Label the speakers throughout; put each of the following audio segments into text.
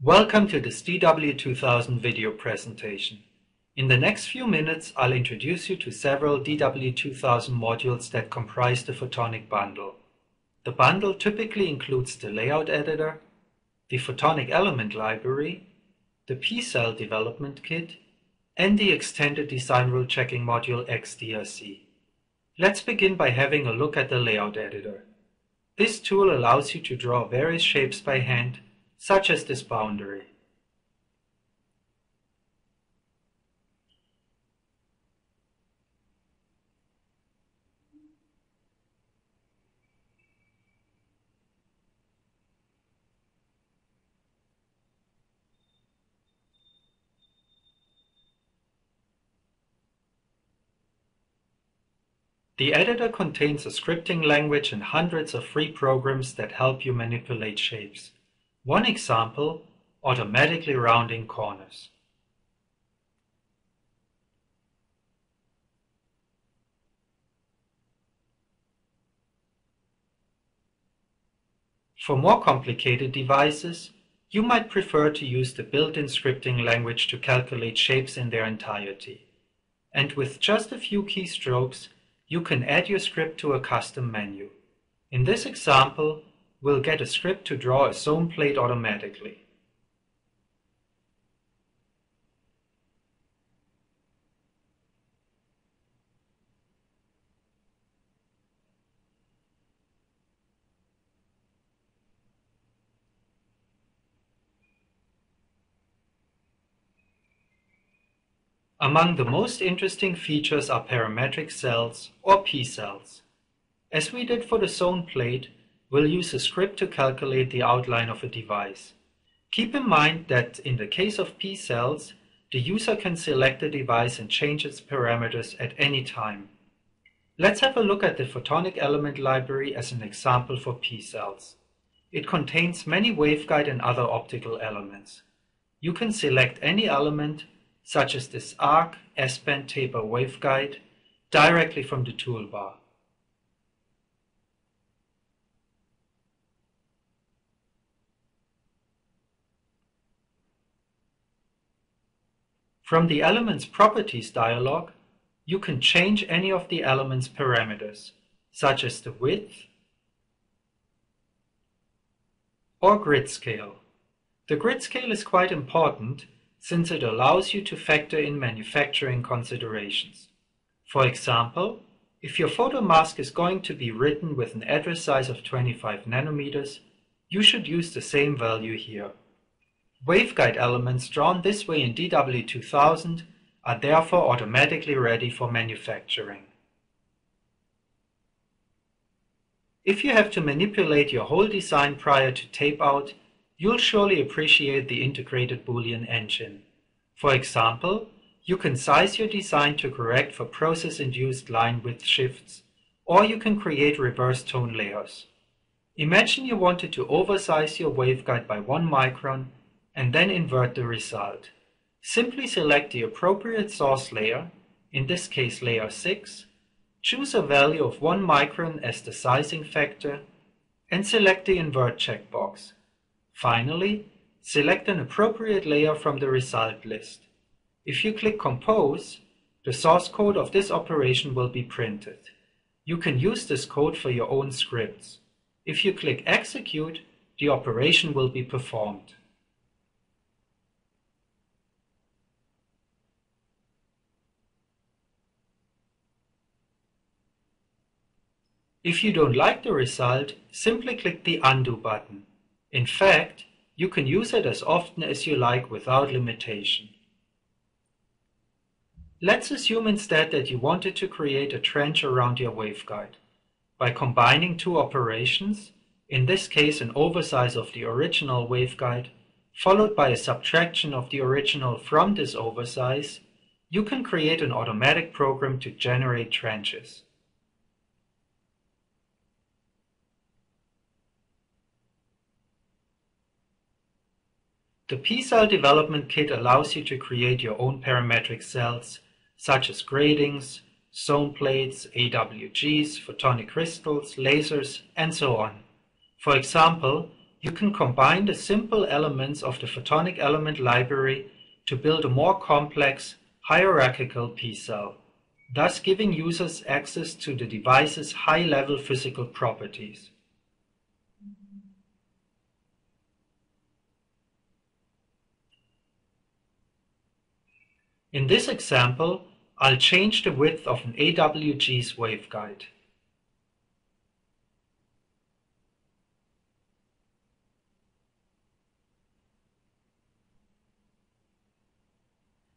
Speaker 1: Welcome to this dw-2000 video presentation. In the next few minutes, I'll introduce you to several dw-2000 modules that comprise the Photonic Bundle. The bundle typically includes the layout editor, the Photonic Element Library, the P-Cell Development Kit, and the Extended Design Rule Checking module XDRC. Let's begin by having a look at the layout editor. This tool allows you to draw various shapes by hand, such as this boundary. The editor contains a scripting language and hundreds of free programs that help you manipulate shapes. One example, automatically rounding corners. For more complicated devices, you might prefer to use the built-in scripting language to calculate shapes in their entirety. And with just a few keystrokes, you can add your script to a custom menu. In this example, we'll get a script to draw a zone plate automatically. Among the most interesting features are parametric cells, or P-cells. As we did for the zone plate, we'll use a script to calculate the outline of a device. Keep in mind that in the case of P-cells, the user can select the device and change its parameters at any time. Let's have a look at the Photonic Element Library as an example for P-cells. It contains many waveguide and other optical elements. You can select any element, such as this arc, S-band taper waveguide, directly from the toolbar. From the Elements Properties dialog, you can change any of the element's parameters, such as the width or grid scale. The grid scale is quite important since it allows you to factor in manufacturing considerations. For example, if your photo mask is going to be written with an address size of 25 nanometers, you should use the same value here. Waveguide elements drawn this way in dw-2000 are therefore automatically ready for manufacturing. If you have to manipulate your whole design prior to tape out, you'll surely appreciate the integrated Boolean Engine. For example, you can size your design to correct for process-induced line width shifts, or you can create reverse tone layers. Imagine you wanted to oversize your waveguide by 1 micron and then invert the result. Simply select the appropriate source layer, in this case layer 6, choose a value of 1 micron as the sizing factor, and select the invert checkbox. Finally, select an appropriate layer from the result list. If you click Compose, the source code of this operation will be printed. You can use this code for your own scripts. If you click Execute, the operation will be performed. If you don't like the result, simply click the Undo button. In fact, you can use it as often as you like without limitation. Let's assume instead that you wanted to create a trench around your waveguide. By combining two operations, in this case an oversize of the original waveguide, followed by a subtraction of the original from this oversize, you can create an automatic program to generate trenches. The P-Cell Development Kit allows you to create your own parametric cells, such as gratings, zone plates, AWGs, photonic crystals, lasers, and so on. For example, you can combine the simple elements of the photonic element library to build a more complex, hierarchical P-cell, thus giving users access to the device's high-level physical properties. In this example, I'll change the width of an AWG's waveguide.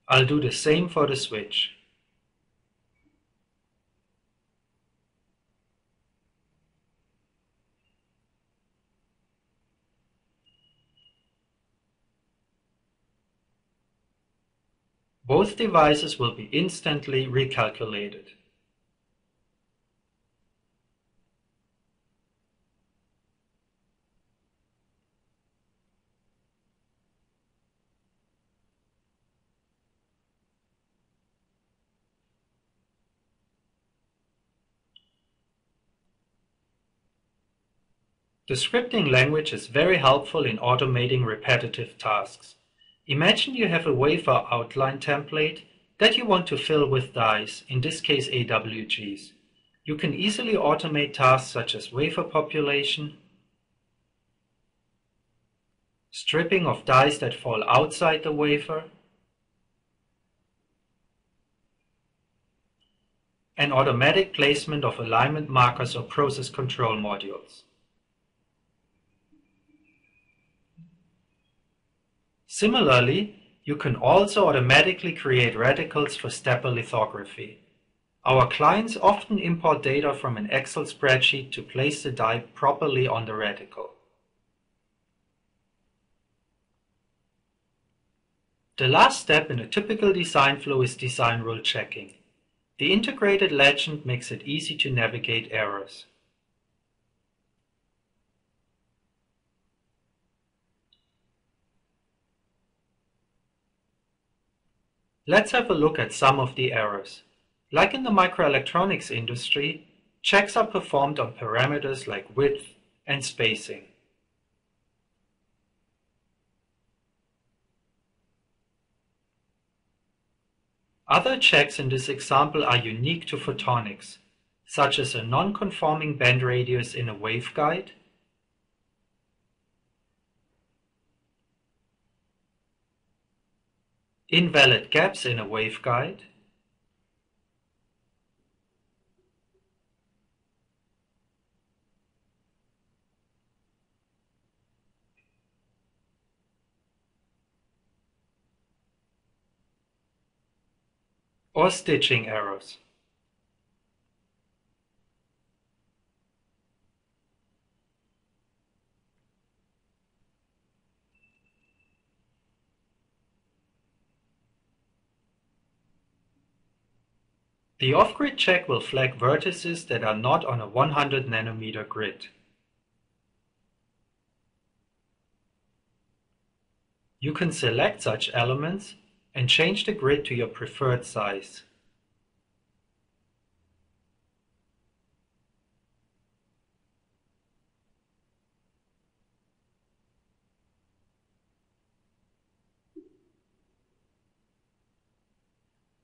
Speaker 1: I'll do the same for the switch. Both devices will be instantly recalculated. The scripting language is very helpful in automating repetitive tasks. Imagine you have a wafer outline template that you want to fill with dies, in this case AWGs. You can easily automate tasks such as wafer population, stripping of dies that fall outside the wafer, and automatic placement of alignment markers or process control modules. Similarly, you can also automatically create reticles for stepper lithography. Our clients often import data from an Excel spreadsheet to place the die properly on the reticle. The last step in a typical design flow is design rule checking. The integrated legend makes it easy to navigate errors. Let's have a look at some of the errors. Like in the microelectronics industry, checks are performed on parameters like width and spacing. Other checks in this example are unique to photonics, such as a non-conforming band radius in a waveguide, invalid gaps in a waveguide, or stitching errors. The off-grid check will flag vertices that are not on a 100 nanometer grid. You can select such elements and change the grid to your preferred size.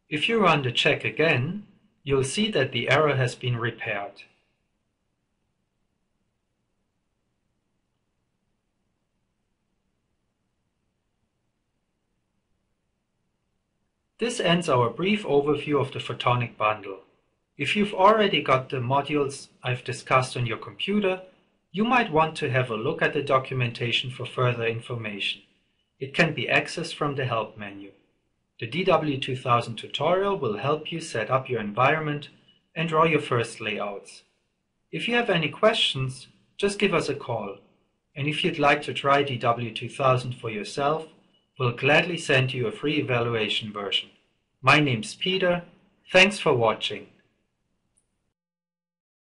Speaker 1: If you run the check again, you'll see that the error has been repaired. This ends our brief overview of the Photonic Bundle. If you've already got the modules I've discussed on your computer, you might want to have a look at the documentation for further information. It can be accessed from the Help menu. The dw-2000 tutorial will help you set up your environment and draw your first layouts. If you have any questions, just give us a call. And if you'd like to try dw-2000 for yourself, we'll gladly send you a free evaluation version. My name's Peter. Thanks for watching.